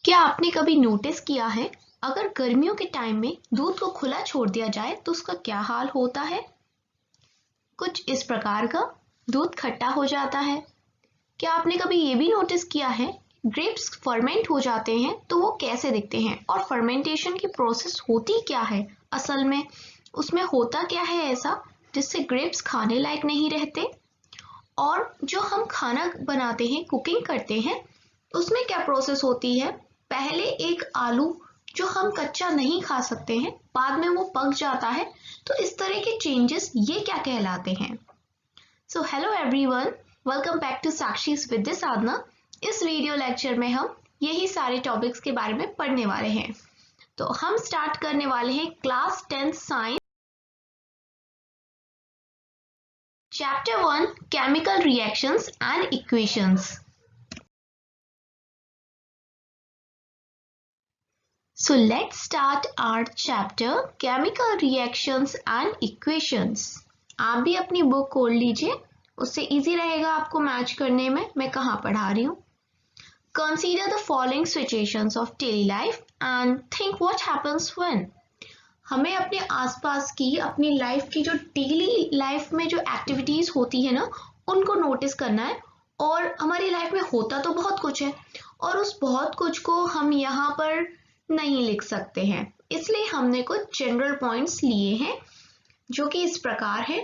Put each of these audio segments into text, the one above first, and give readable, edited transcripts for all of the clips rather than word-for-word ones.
क्या आपने कभी नोटिस किया है, अगर गर्मियों के टाइम में दूध को खुला छोड़ दिया जाए तो उसका क्या हाल होता है? कुछ इस प्रकार का, दूध खट्टा हो जाता है। क्या आपने कभी ये भी नोटिस किया है, ग्रेप्स फर्मेंट हो जाते हैं तो वो कैसे दिखते हैं और फर्मेंटेशन की प्रोसेस होती क्या है असल में, उसमें होता क्या है ऐसा जिससे ग्रेप्स खाने लायक नहीं रहते? और जो हम खाना बनाते हैं, कुकिंग करते हैं, उसमें क्या प्रोसेस होती है? पहले एक आलू जो हम कच्चा नहीं खा सकते हैं, बाद में वो पक जाता है, तो इस तरह के चेंजेस ये क्या कहलाते हैं? So hello everyone, welcome back to Sakshi's with Sadhana. इस वीडियो लेक्चर में हम यही सारे टॉपिक्स के बारे में पढ़ने वाले हैं। तो हम स्टार्ट करने वाले हैं class 10 science chapter 1 chemical reactions and equations. So let's start our chapter chemical reactions and equations. आप भी अपनी बुक खोल लीजिए, उससे इजी रहेगा आपको मैच करने में मैं कहाँ पढ़ा रही हूँ। Consider the following situations of daily life and think what happens when. हमें अपने आसपास की, अपनी लाइफ की जो डेली लाइफ में जो एक्टिविटीज होती है ना, उनको नोटिस करना है। और हमारी लाइफ में होता तो बहुत कुछ है और उस बहुत कुछ को हम यहाँ पर नहीं लिख सकते हैं, इसलिए हमने कुछ जनरल पॉइंट्स लिए हैं जो कि इस प्रकार है।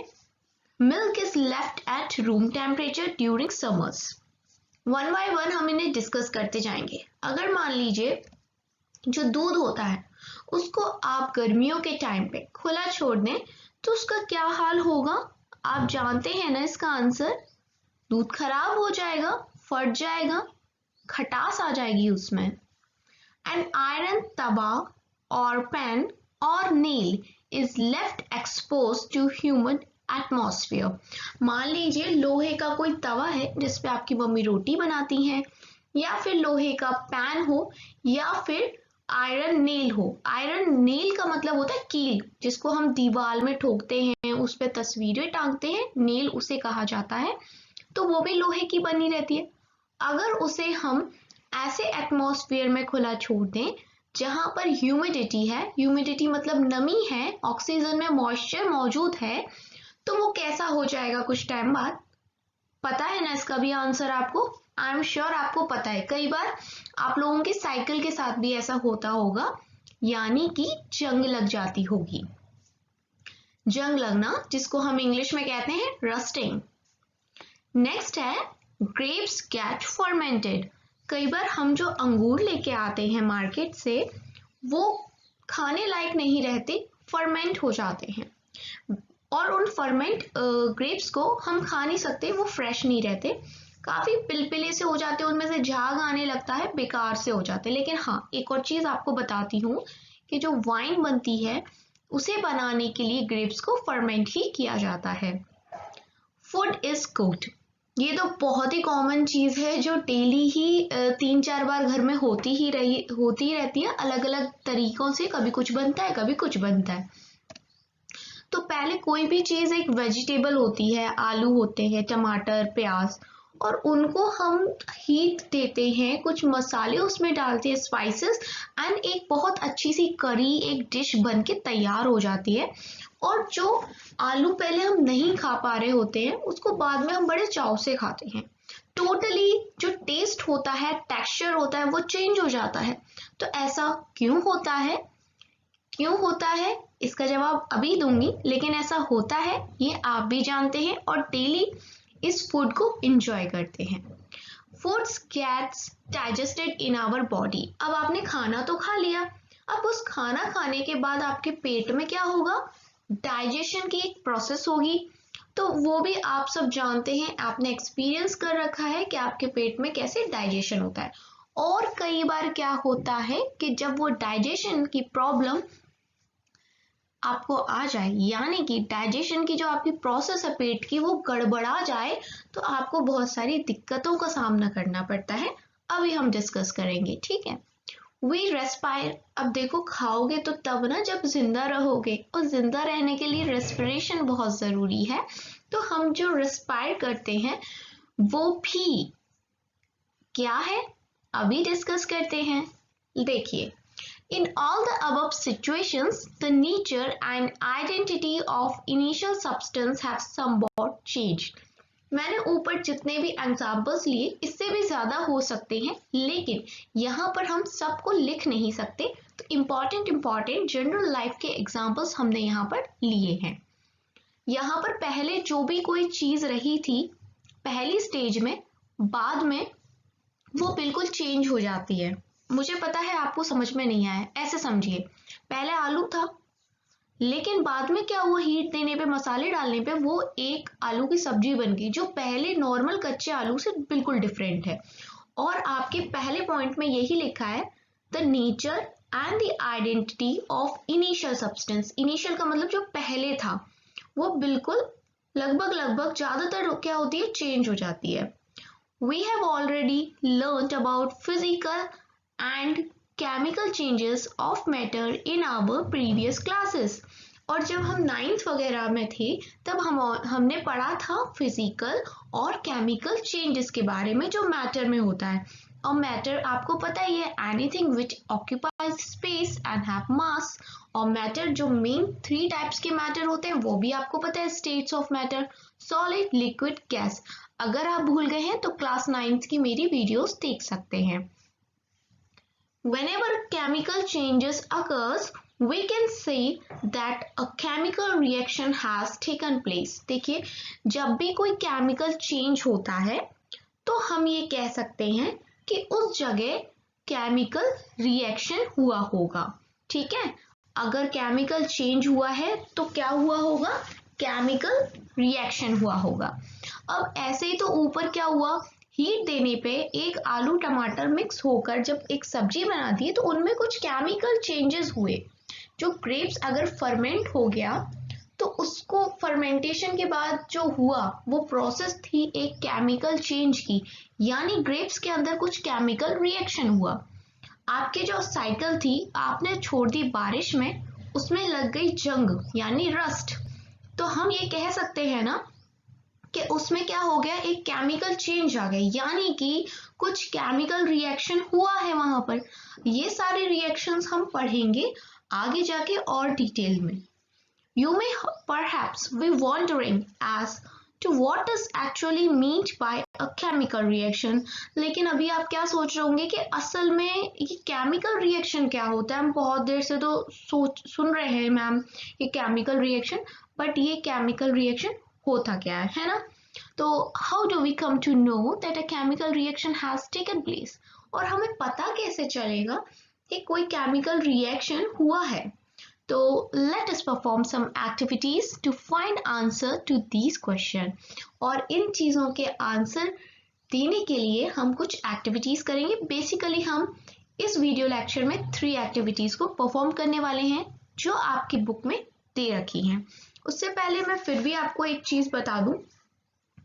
Milk is left at room temperature during summers. One by one हम इन्हें डिस्कस करते जाएंगे। अगर मान लीजिए जो दूध होता है उसको आप गर्मियों के टाइम पे खुला छोड़ दें तो उसका क्या हाल होगा? आप जानते हैं ना इसका आंसर, दूध खराब हो जाएगा, फट जाएगा, खटास आ जाएगी उसमें। An iron tawa or pan or nail is left exposed to human atmosphere. मान लीजिए लोहे का कोई तवा है जिसपे आपकी मम्मी रोटी बनाती हैं, या फिर लोहे का पैन हो, या फिर आयरन नेल हो। आयरन नेल का मतलब होता है कील, जिसको हम दीवार में ठोकते हैं, उस पे तस्वीरें टांगते हैं, नेल उसे कहा जाता है। तो वो भी लोहे की बनी रहती है। अगर उसे हम ऐसे एटमॉस्फेयर में खुला छोड़ दें जहां पर ह्यूमिडिटी है, ह्यूमिडिटी मतलब नमी है, ऑक्सीजन में मॉइस्चर मौजूद है, तो वो कैसा हो जाएगा कुछ टाइम बाद? पता है ना इसका भी आंसर आपको? आई एम श्योर आपको पता है। कई बार आप लोगों के साइकिल के साथ भी ऐसा होता होगा, यानी कि जंग लग जाती होगी। जंग लगना, जिसको हम इंग्लिश में कहते हैं रस्टिंग। नेक्स्ट है ग्रेप्स गेट फर्मेंटेड। कई बार हम जो अंगूर लेके आते हैं मार्केट से, वो खाने लायक नहीं रहते, फर्मेंट हो जाते हैं। और उन फर्मेंट ग्रेप्स को हम खा नहीं सकते, वो फ्रेश नहीं रहते, काफी पिलपिले से हो जाते हैं, उनमें से झाग आने लगता है, बेकार से हो जाते हैं। लेकिन हाँ, एक और चीज आपको बताती हूँ कि जो वाइन बनती है उसे बनाने के लिए ग्रेप्स को फर्मेंट ही किया जाता है। फूड इज कुक्ड, ये तो बहुत ही कॉमन चीज है जो डेली ही 3-4 बार घर में होती रहती है, अलग अलग तरीकों से। कभी कुछ बनता है, कभी कुछ बनता है। तो पहले कोई भी चीज एक वेजिटेबल होती है, आलू होते हैं, टमाटर, प्याज, और उनको हम हीट देते हैं, कुछ मसाले उसमें डालते हैं, स्पाइसेस, एंड एक बहुत अच्छी सी करी, एक डिश बन के तैयार हो जाती है। और जो आलू पहले हम नहीं खा पा रहे होते हैं, उसको बाद में हम बड़े चाव से खाते हैं। टोटली जो टेस्ट होता है, टेक्सचर होता है, वो चेंज हो जाता है। तो ऐसा क्यों होता है? क्यों होता है इसका जवाब अभी दूंगी, लेकिन ऐसा होता है ये आप भी जानते हैं और डेली इस फूड को एंजॉय करते हैं। Foods gets digested in our body. अब आपने खाना तो खा लिया, अब उस खाना खाने के बाद आपके पेट में क्या होगा? डाइजेशन की एक प्रोसेस होगी। तो वो भी आप सब जानते हैं, आपने एक्सपीरियंस कर रखा है कि आपके पेट में कैसे डाइजेशन होता है। और कई बार क्या होता है कि जब वो डाइजेशन की प्रॉब्लम आपको आ जाए, यानी कि डाइजेशन की जो आपकी प्रोसेस है पेट की, वो गड़बड़ा जाए, तो आपको बहुत सारी दिक्कतों का सामना करना पड़ता है। अभी हम डिस्कस करेंगे, ठीक है। वी रेस्पायर, अब देखो खाओगे तो तब ना जब जिंदा रहोगे, और जिंदा रहने के लिए रेस्पिरेशन बहुत जरूरी है। तो हम जो रेस्पायर करते हैं वो भी क्या है, अभी डिस्कस करते हैं। देखिए, in all the above situations, the nature and identity of initial substance have somewhat changed. मैंने ऊपर जितने भी एग्जाम्पल्स लिए इससे भी ज्यादा हो सकते हैं, लेकिन यहाँ पर हम सबको लिख नहीं सकते, तो इम्पॉर्टेंट जनरल लाइफ के एग्जाम्पल्स हमने यहाँ पर लिए हैं। यहाँ पर पहले जो भी कोई चीज रही थी पहली स्टेज में, बाद में वो बिल्कुल चेंज हो जाती है। मुझे पता है आपको समझ में नहीं आया, ऐसे समझिए, पहले आलू था, लेकिन बाद में क्या हुआ, हीट देने पे, मसाले डालने पे वो एक आलू की सब्जी बन गई जो पहले नॉर्मल कच्चे आलू से बिल्कुल डिफरेंट है। और आपके पहले पॉइंट में यही लिखा है, the nature and the identity of initial substance. Initial का मतलब जो पहले था, वो बिल्कुल लगभग ज्यादातर क्या होती है, चेंज हो जाती है। We have already learned about physical and chemical changes of matter in our previous classes. और जब हम 9th वगैरह में थे तब हमने पढ़ा था फिजिकल और केमिकल चेंजेस के बारे में जो मैटर में होता है। और मैटर आपको पता ही है, anything which occupies space and have मास। और मैटर जो मेन 3 टाइप्स के मैटर होते हैं वो भी आपको पता है, states of matter, solid, liquid, gas. अगर आप भूल गए हैं तो क्लास 9th की मेरी वीडियोस देख सकते हैं। Whenever chemical changes occurs, we can say that a chemical reaction has taken place. देखिए, जब भी कोई केमिकल चेंज होता है तो हम ये कह सकते हैं कि उस जगह केमिकल रिएक्शन हुआ होगा। ठीक है, अगर केमिकल चेंज हुआ है तो क्या हुआ होगा, केमिकल रिएक्शन हुआ होगा। अब ऐसे ही तो ऊपर क्या हुआ, हीट देने पे एक आलू टमाटर मिक्स होकर जब एक सब्जी बना दी तो उनमें कुछ केमिकल चेंजेस हुए। जो ग्रेप्स अगर फर्मेंट हो गया तो उसको फर्मेंटेशन के बाद जो हुआ वो प्रोसेस थी एक केमिकल चेंज की, यानी ग्रेप्स के अंदर कुछ केमिकल रिएक्शन हुआ। आपके जो साइकिल थी आपने छोड़ दी बारिश में, उसमें लग गई जंग यानी रस्ट, तो हम ये कह सकते हैं ना कि उसमें क्या हो गया, एक केमिकल चेंज आ गया, यानी कि कुछ केमिकल रिएक्शन हुआ है वहां पर। ये सारे रिएक्शंस हम पढ़ेंगे आगे जाके और डिटेल में। You may perhaps be wondering as to what is actually meant by a chemical reaction. लेकिन अभी आप क्या सोच रहे होंगे कि असल में ये केमिकल रिएक्शन क्या होता है। हम बहुत देर से तो सुन रहे हैं मैम ये केमिकल रिएक्शन, बट ये केमिकल रिएक्शन होता क्या है ना। तो how do we come to know that a chemical reaction has taken place? और हमें पता कैसे चलेगा कि कोई केमिकल रिएक्शन हुआ है। तो let us perform some activities to find answer to these question। और इन चीज़ों के आंसर देने के लिए हम कुछ एक्टिविटीज़ करेंगे। बेसिकली हम इस वीडियो लेक्चर में 3 एक्टिविटीज़ को परफॉर्म करने वाले हैं जो आपकी बुक में दे रखी हैं। उससे पहले मैं फिर भी आपको एक चीज़ बता दूं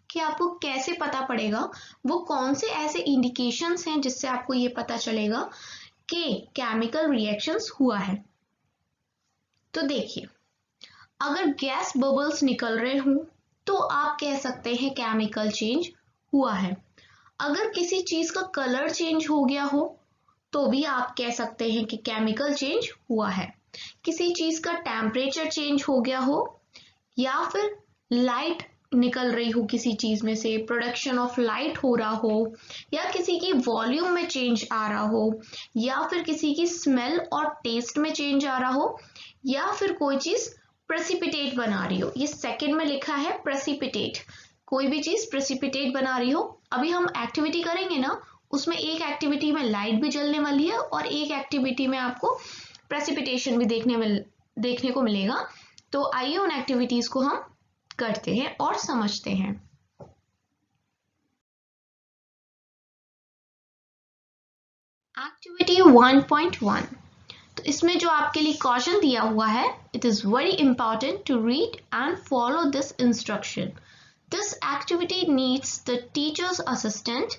कि आपको कैसे पता पड़ेगा, वो कौन से ऐसे इंडिकेशंस हैं जिससे आपको ये पता चलेगा कि केमिकल रिएक्शंस हुआ है। तो देखिए, अगर गैस बबल्स निकल रहे हों तो आप कह सकते हैं केमिकल चेंज हुआ है। अगर किसी चीज का कलर चेंज हो गया हो तो भी आप कह सकते हैं कि केमिकल चेंज हुआ है। किसी चीज का टेम्परेचर चेंज हो गया हो, या फिर लाइट निकल रही हो किसी चीज में से, प्रोडक्शन ऑफ लाइट हो रहा हो, या किसी की वॉल्यूम में चेंज आ रहा हो, या फिर किसी की स्मेल और टेस्ट में चेंज आ रहा हो, या फिर कोई चीज प्रेसिपिटेट बना रही हो। ये सेकंड में लिखा है प्रेसिपिटेट, कोई भी चीज प्रेसिपिटेट बना रही हो। अभी हम एक्टिविटी करेंगे ना, उसमें एक एक्टिविटी में लाइट भी जलने वाली है और एक एक्टिविटी में आपको प्रेसिपिटेशन भी देखने को मिलेगा। तो आइए उन एक्टिविटीज को हम करते हैं और समझते हैं। एक्टिविटी 1.1, तो इसमें जो आपके लिए क्वेश्चन दिया हुआ है, it is very important to read and follow this instruction. This activity needs the teacher's assistant.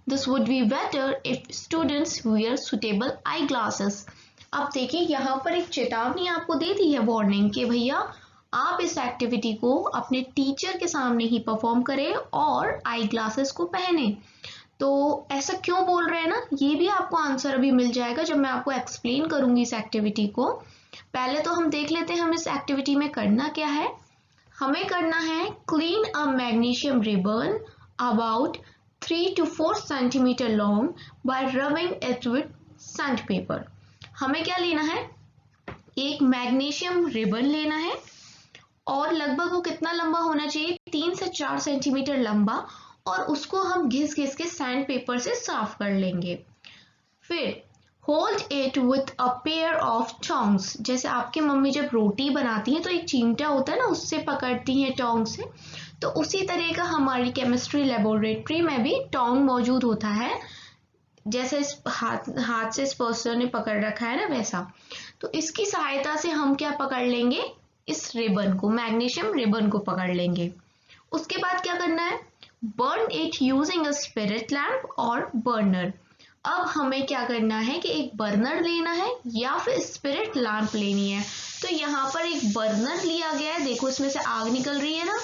This would be better if students wear suitable eye glasses. अब देखिए, यहाँ पर एक चेतावनी आपको दे दी है, वार्निंग, कि भैया आप इस एक्टिविटी को अपने टीचर के सामने ही परफॉर्म करें और आई ग्लासेस को पहने। तो ऐसा क्यों बोल रहे हैं ना, ये भी आपको आंसर अभी मिल जाएगा जब मैं आपको एक्सप्लेन करूंगी इस एक्टिविटी को। पहले तो हम देख लेते हैं हम इस एक्टिविटी में करना क्या है। हमें करना है clean a magnesium ribbon about 3 to 4 centimetre long bye rubbing it with sandpaper. हमें क्या लेना है, एक मैग्नीशियम रिबन लेना है और लगभग वो कितना लंबा होना चाहिए, 3 से 4 सेंटीमीटर लंबा, और उसको हम घिस घिस के सैंड पेपर से साफ कर लेंगे। फिर hold it with a pair of tongs, जैसे आपकी मम्मी जब रोटी बनाती हैं तो एक चिमटा होता है ना, उससे पकड़ती हैं टोंग से, तो उसी तरह का हमारी केमिस्ट्री लेबोरेटरी में भी टोंग मौजूद होता है, जैसे इस हाथ से इस पर्सन ने पकड़ रखा है ना वैसा। तो इसकी सहायता से हम क्या पकड़ लेंगे, इस रिबन को, मैग्नीशियम रिबन को पकड़ लेंगे। उसके बाद क्या करना है, burn it using a spirit lamp और बर्नर। अब हमें क्या करना है कि एक बर्नर लेना है या फिर स्पिरिट लैम्प लेनी है। तो यहाँ पर एक बर्नर लिया गया है, देखो इसमें से आग निकल रही है ना,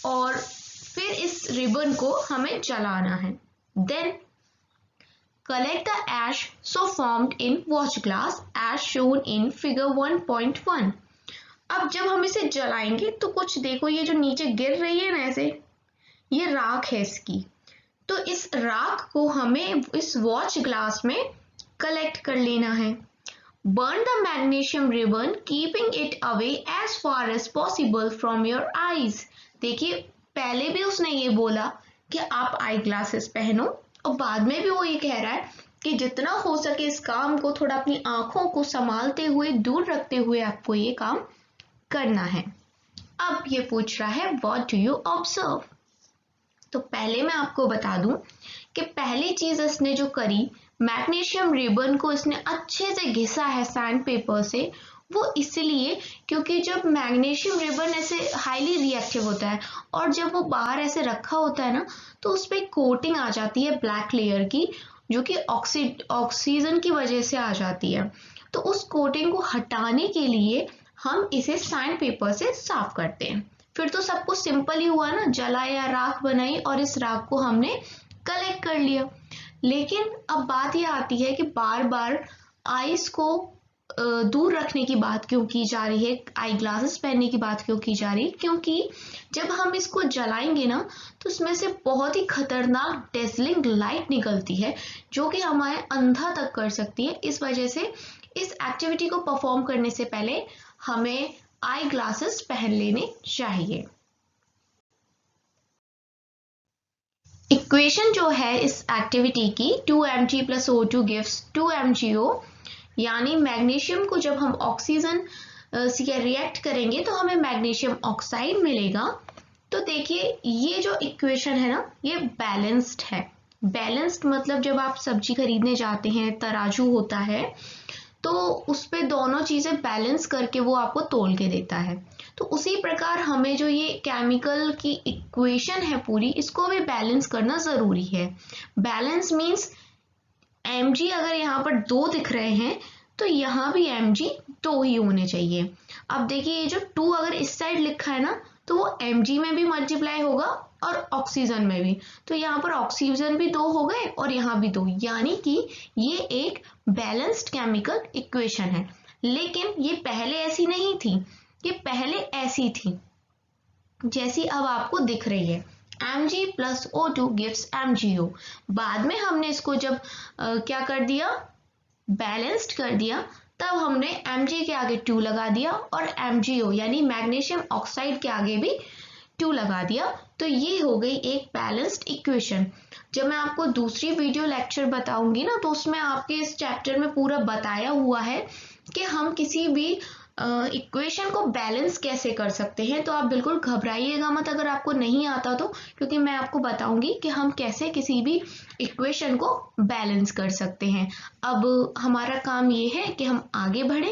और फिर इस रिबन को हमें जलाना है। Then collect the ash so formed in watch glass as shown in figure 1.1। अब जब हम इसे जलाएंगे तो कुछ देखो, ये जो नीचे गिर रही है ना ऐसे, ये राख है इसकी। तो इस राख को हमें इस वॉच ग्लास में कलेक्ट कर लेना है। Burn the magnesium ribbon keeping it away as far as possible from your eyes. देखिए पहले भी उसने ये बोला कि आप आई ग्लासेस पहनो, और बाद में भी वो ये कह रहा है कि जितना हो सके इस काम को थोड़ा अपनी आंखों को संभालते हुए, दूर रखते हुए आपको ये काम करना है। अब ये पूछ रहा है व्हाट डू यू ऑब्जर्व। तो पहले मैं आपको बता दूं कि पहली चीज इसने जो करी, मैग्नीशियम रिबन को इसने अच्छे से घिसा है सैंड पेपर से। वो इसलिए क्योंकि जब मैग्नीशियम रिबन ऐसे हाईली रिएक्टिव होता है और जब वो बाहर ऐसे रखा होता है ना, तो उस पर कोटिंग आ जाती है ब्लैक लेयर की, जो कि ऑक्सीजन की वजह से आ जाती है। तो उस कोटिंग को हटाने के लिए हम इसे सैंड पेपर से साफ करते हैं। फिर तो सब कुछ सिंपल ही हुआ ना, जलाया, राख बनाई और इस राख को हमने कलेक्ट कर लिया। लेकिन अब बात यह आती है कि बार बार आईज को दूर रखने की बात क्यों की जा रही है, आई ग्लासेस पहनने की बात क्यों की जा रही है, क्योंकि जब हम इसको जलाएंगे ना तो इसमें से बहुत ही खतरनाक डेज़लिंग लाइट निकलती है जो कि हमारे अंधा तक कर सकती है। इस वजह से इस एक्टिविटी को परफॉर्म करने से पहले हमें आई ग्लासेस पहन लेने चाहिए। इक्वेशन जो है इस एक्टिविटी की 2Mg + O2 gives 2MgO, यानी मैग्नीशियम को जब हम ऑक्सीजन से रिएक्ट करेंगे तो हमें मैग्नीशियम ऑक्साइड मिलेगा। तो देखिए ये जो इक्वेशन है ना, ये बैलेंस्ड है। बैलेंस्ड मतलब जब आप सब्जी खरीदने जाते हैं, तराजू होता है, तो उस पे दोनों चीजें बैलेंस करके वो आपको तोल के देता है। तो उसी प्रकार हमें जो ये केमिकल की इक्वेशन है पूरी, इसको भी बैलेंस करना जरूरी है। बैलेंस मीन्स Mg अगर यहाँ पर 2 दिख रहे हैं तो यहाँ भी Mg 2 ही होने चाहिए। अब देखिए ये जो 2 अगर इस साइड लिखा है ना, तो वो Mg में भी मल्टीप्लाई होगा और ऑक्सीजन में भी। तो यहाँ पर ऑक्सीजन भी 2 हो गए और यहाँ भी 2, यानी कि ये एक बैलेंस्ड केमिकल इक्वेशन है। लेकिन ये पहले ऐसी नहीं थी, ये पहले ऐसी थी जैसी अब आपको दिख रही है, Mg + O2 gives MgO। बाद में हमने इसको जब क्या कर दिया, बैलेंस्ड कर दिया, तब हमने Mg के आगे 2 लगा दिया और MgO यानी मैग्नीशियम ऑक्साइड के आगे भी 2 लगा दिया। तो ये हो गई एक बैलेंस्ड इक्वेशन। जब मैं आपको दूसरी वीडियो लेक्चर बताऊंगी ना, तो उसमें आपके इस चैप्टर में पूरा बताया हुआ है कि हम किसी भी इक्वेशन को बैलेंस कैसे कर सकते हैं। तो आप बिल्कुल घबराइएगा मत अगर आपको नहीं आता तो, क्योंकि मैं आपको बताऊंगी कि हम कैसे किसी भी इक्वेशन को बैलेंस कर सकते हैं। अब हमारा काम ये है कि हम आगे बढ़े।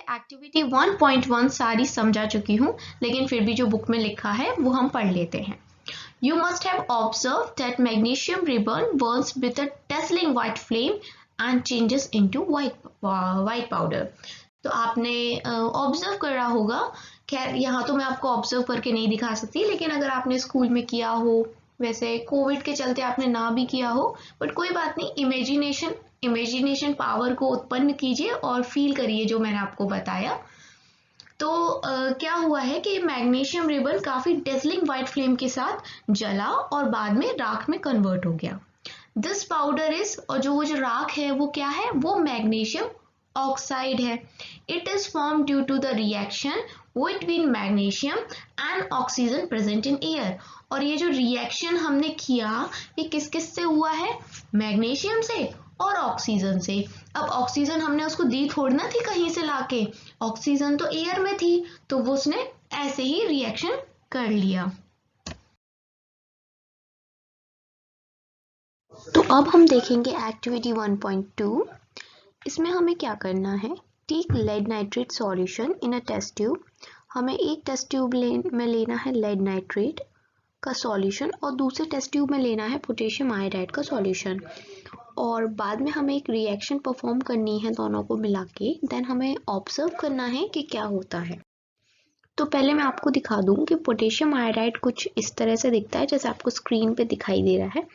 एक्टिविटी 1.1 सारी समझा चुकी हूँ, लेकिन फिर भी जो बुक में लिखा है वो हम पढ़ लेते हैं। You must have observed that magnesium ribbon burns with a dazzling white flame and changes into white powder। तो आपने ऑब्जर्व करा होगा खैर यहाँ तो मैं आपको ऑब्जर्व करके नहीं दिखा सकती, लेकिन अगर आपने स्कूल में किया हो, वैसे कोविड के चलते आपने ना भी किया हो, बट कोई बात नहीं, इमेजिनेशन पावर को उत्पन्न कीजिए और फील करिए जो मैंने आपको बताया। तो क्या हुआ है कि मैग्नीशियम रिबन काफी डेजलिंग व्हाइट फ्लेम के साथ जला और बाद में राख में कन्वर्ट हो गया। दिस पाउडर इज, और वो जो राख है वो क्या है, वो मैग्नीशियम ऑक्साइड है। It is form due to the reaction between magnesium and oxygen present in air. और ये जो रिएक्शन हमने किया ये किस किस से हुआ है, मैग्नीशियम से और ऑक्सीजन से। अब ऑक्सीजन हमने उसको दी थोड़ी ना थी कहीं से लाके, ऑक्सीजन तो एयर में थी, तो वो उसने ऐसे ही रिएक्शन कर लिया। तो अब हम देखेंगे एक्टिविटी 1.2। इसमें हमें क्या करना है, take lead nitrate solution in a test tube. हमें एक टेस्ट ट्यूब में लेना है लेड नाइट्रेट का सॉल्यूशन और दूसरे टेस्ट ट्यूब में लेना है पोटेशियम आयोडाइड का सॉल्यूशन, और बाद में हमें एक रिएक्शन परफॉर्म करनी है दोनों को मिला के। देन हमें ऑब्जर्व करना है कि क्या होता है। तो पहले मैं आपको दिखा दूं कि पोटेशियम आयोडाइड कुछ इस तरह से दिखता है जैसे आपको स्क्रीन पे दिखाई दे रहा है,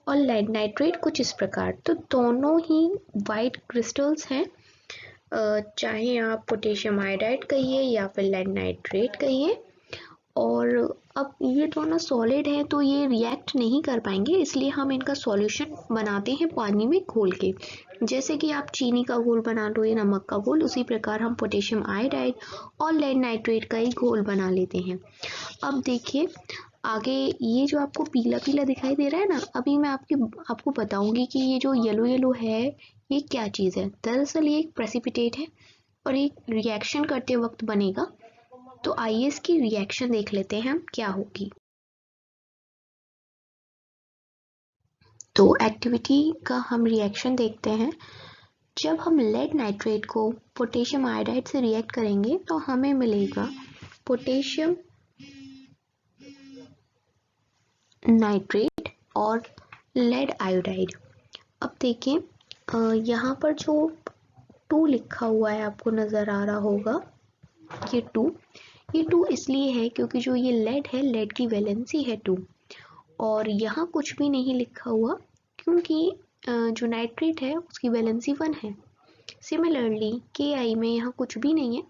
और लेड नाइट्रेट कुछ इस प्रकार। तो दोनों ही वाइट क्रिस्टल्स हैं, चाहे आप पोटेशियम आयोडाइड कहिए या फिर लेड नाइट्रेट कहिए। और अब ये दोनों सॉलिड हैं तो ये रिएक्ट नहीं कर पाएंगे, इसलिए हम इनका सॉल्यूशन बनाते हैं पानी में घोल के। जैसे कि आप चीनी का घोल बना लो या नमक का घोल, उसी प्रकार हम पोटेशियम आयोडाइड और लेड नाइट्रेट का ही घोल बना लेते हैं। अब देखिए आगे ये जो आपको पीला पीला दिखाई दे रहा है ना, अभी मैं आपको बताऊंगी कि ये जो येलो येलो है ये क्या चीज़ है। दरअसल ये एक प्रेसिपिटेट है और एक रिएक्शन करते वक्त बनेगा। तो आइए इसकी रिएक्शन देख लेते हैं हम क्या होगी। तो एक्टिविटी का हम रिएक्शन देखते हैं। जब हम लेड नाइट्रेट को पोटेशियम आयोडाइड से रिएक्ट करेंगे तो हमें मिलेगा पोटेशियम नाइट्रेट और लेड आयोडाइड। अब देखिए यहाँ पर जो 2 लिखा हुआ है आपको नज़र आ रहा होगा, ये 2 इसलिए है क्योंकि जो ये लेड है, लेड की वैलेंसी है 2, और यहाँ कुछ भी नहीं लिखा हुआ क्योंकि जो नाइट्रेट है उसकी वैलेंसी 1 है। सिमिलरली Ki में यहाँ कुछ भी नहीं है,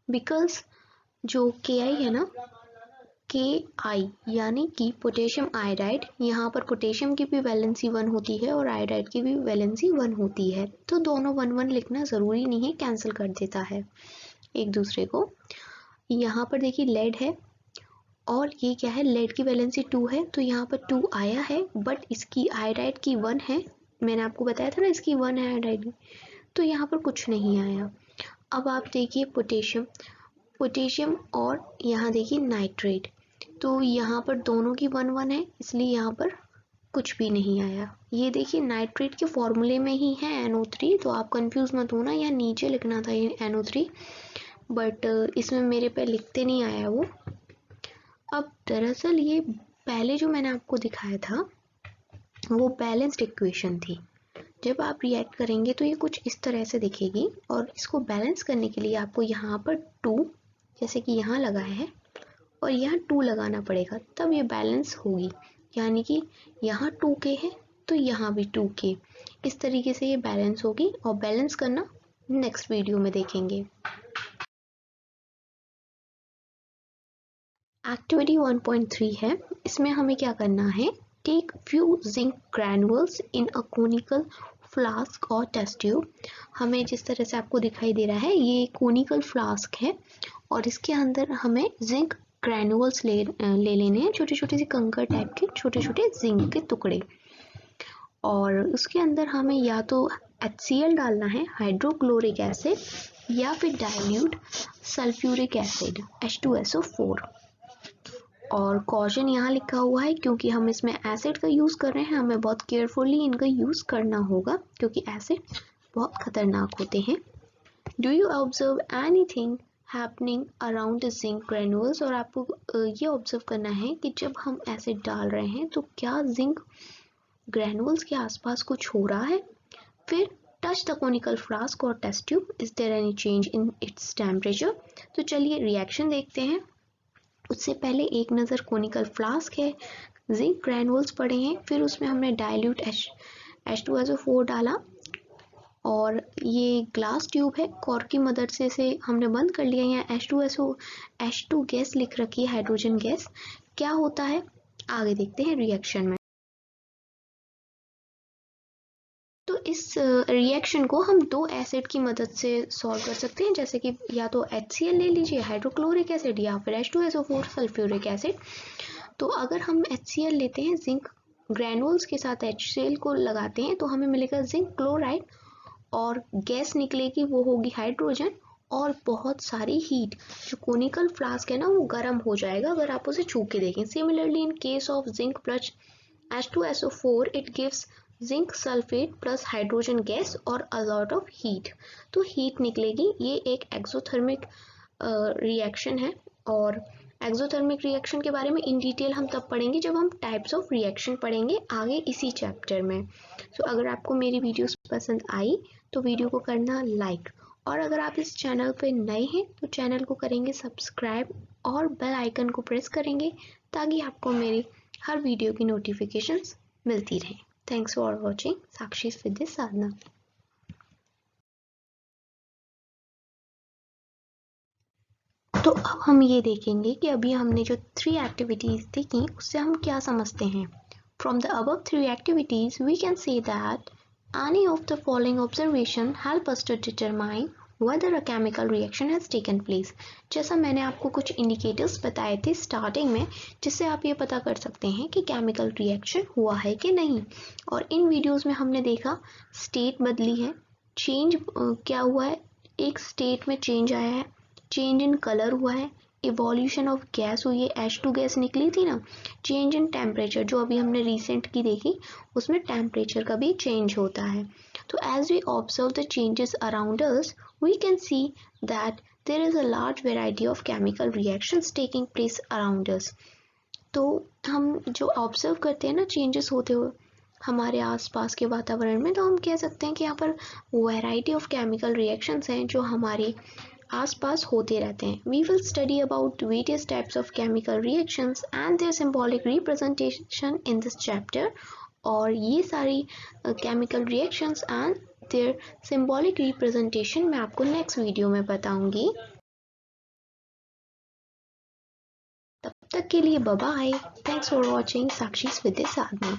बिकॉज जो Ki है ना, Ki यानी कि पोटेशियम आयोडाइड, यहाँ पर पोटेशियम की भी वैलेंसी 1 होती है और आयोडाइड की भी वैलेंसी 1 होती है, तो दोनों 1-1 लिखना ज़रूरी नहीं है, कैंसिल कर देता है एक दूसरे को। यहाँ पर देखिए लेड है और ये क्या है, लेड की वैलेंसी 2 है, तो यहाँ पर 2 आया है, बट इसकी आयोडाइड की 1 है। मैंने आपको बताया था ना इसकी 1 है आयोडाइड की, तो यहाँ पर कुछ नहीं आया। अब आप देखिए पोटेशियम और यहाँ देखिए नाइट्रेट, तो यहाँ पर दोनों की 1-1 है, इसलिए यहाँ पर कुछ भी नहीं आया। ये देखिए नाइट्रेट के फॉर्मूले में ही है NO3, तो आप कंफ्यूज मत होना, यहाँ नीचे लिखना था ये NO3, बट इसमें मेरे पे लिखते नहीं आया वो। अब दरअसल ये पहले जो मैंने आपको दिखाया था वो बैलेंस्ड इक्वेशन थी। जब आप रिएक्ट करेंगे तो ये कुछ इस तरह से दिखेगी, और इसको बैलेंस करने के लिए आपको यहाँ पर 2 जैसे कि यहाँ लगाया है और यहाँ 2 लगाना पड़ेगा, तब ये बैलेंस होगी। यानी कि यहाँ 2K है तो यहाँ भी 2K, इस तरीके से ये बैलेंस होगी। और बैलेंस करना नेक्स्ट वीडियो में देखेंगे। एक्टिविटी 1.3 है, इसमें हमें क्या करना है, take few zinc granules in a conical flask और टेस्ट ट्यूब। हमें जिस तरह से आपको दिखाई दे रहा है ये कोनिकल फ्लास्क है और इसके अंदर हमें जिंक ग्रैनुअल्स ले लेने हैं, छोटे छोटे से कंकर टाइप के छोटे छोटे जिंक के टुकड़े। और उसके अंदर हमें या तो HCl डालना है, हाइड्रोक्लोरिक एसिड, या फिर डाइल्यूट सल्फ्यूरिक एसिड H2SO4। और कॉशन यहाँ लिखा हुआ है क्योंकि हम इसमें एसिड का यूज़ कर रहे हैं, हमें बहुत केयरफुली इनका यूज़ करना होगा क्योंकि एसिड बहुत खतरनाक होते हैं। Do you observe anything happening around the zinc granules? और आपको ये ऑब्जर्व करना है कि जब हम एसिड डाल रहे हैं तो क्या जिंक ग्रेनुअल्स के आसपास कुछ हो रहा है। फिर touch the conical flask or test tube. Is there any change in its temperature? तो चलिए रिएक्शन देखते हैं। उससे पहले एक नज़र कोनिकल फ्लास्क है, जिंक ग्रैनुल्स पड़े हैं, फिर उसमें हमने डाइल्यूट H2SO4 डाला और ये ग्लास ट्यूब है, कॉर्क की मदद से इसे हमने बंद कर लिया। यहाँ H2 गैस लिख रखी है, हाइड्रोजन गैस। क्या होता है आगे देखते हैं रिएक्शन में। तो इस रिएक्शन को हम दो एसिड की मदद से सॉल्व कर सकते हैं, जैसे कि या तो HCl ले लीजिए, हाइड्रोक्लोरिक एसिड, या फिर H2SO4 सल्फ्यूरिक एसिड। तो अगर हम HCl लेते हैं, जिंक ग्रैनुल्स के साथ HCl को लगाते हैं, तो हमें मिलेगा जिंक क्लोराइड और गैस निकलेगी, वो होगी हाइड्रोजन और बहुत सारी हीट। जो कोनिकल फ्लास्क है ना, वो गर्म हो जाएगा अगर आप उसे छू के देखें। Similarly in case of zinc plus H2SO4 it gives zinc sulphate plus hydrogen gas और अ लॉट ऑफ हीट। तो हीट निकलेगी। ये एक एक्सोथर्मिक रिएक्शन है और एक्सोथर्मिक रिएक्शन के बारे में इन डिटेल हम तब पढ़ेंगे जब हम टाइप्स ऑफ रिएक्शन पढ़ेंगे आगे इसी चैप्टर में। सो अगर आपको मेरी वीडियोस पसंद आई तो वीडियो को करना लाइक, और अगर आप इस चैनल पे नए हैं तो चैनल को करेंगे सब्सक्राइब और बेल आइकन को प्रेस करेंगे ताकि आपको मेरी हर वीडियो की नोटिफिकेशंस मिलती रहे। Thanks for watching Sakshi's with साधना। तो अब हम ये देखेंगे कि अभी हमने जो 3 एक्टिविटीज देखी उससे हम क्या समझते हैं। From the above 3 activities we can say that any of the following observation help us to determine whether a chemical reaction has taken place। जैसा मैंने आपको कुछ इंडिकेटर्स बताए थे स्टार्टिंग में, जिससे आप ये पता कर सकते हैं कि केमिकल रिएक्शन हुआ है कि नहीं। और इन वीडियोस में हमने देखा स्टेट बदली है, चेंज क्या हुआ है, एक स्टेट में चेंज आया है, चेंज इन कलर हुआ है, इवोल्यूशन ऑफ गैस हुई है, H2 गैस निकली थी ना, चेंज इन टेम्परेचर जो अभी हमने रिसेंट की देखी उसमें टेम्परेचर का भी चेंज होता है। तो as we observe the changes around us we can see that there is a large variety of chemical reactions taking place around us. तो हम जो ऑब्जर्व करते हैं ना चेंजेस होते हुए हमारे आसपास के वातावरण में, तो हम कह सकते हैं कि यहाँ पर वैरायटी ऑफ केमिकल रिएक्शंस हैं जो हमारी आसपास होते रहते हैं। We will study about various types of chemical reactions and their symbolic representation in this chapter। और ये सारी chemical reactions and their symbolic representation मैं आपको नेक्स्ट वीडियो में बताऊंगी। तब तक के लिए bye bye. Thanks for watching Sakshi's with Sadhana.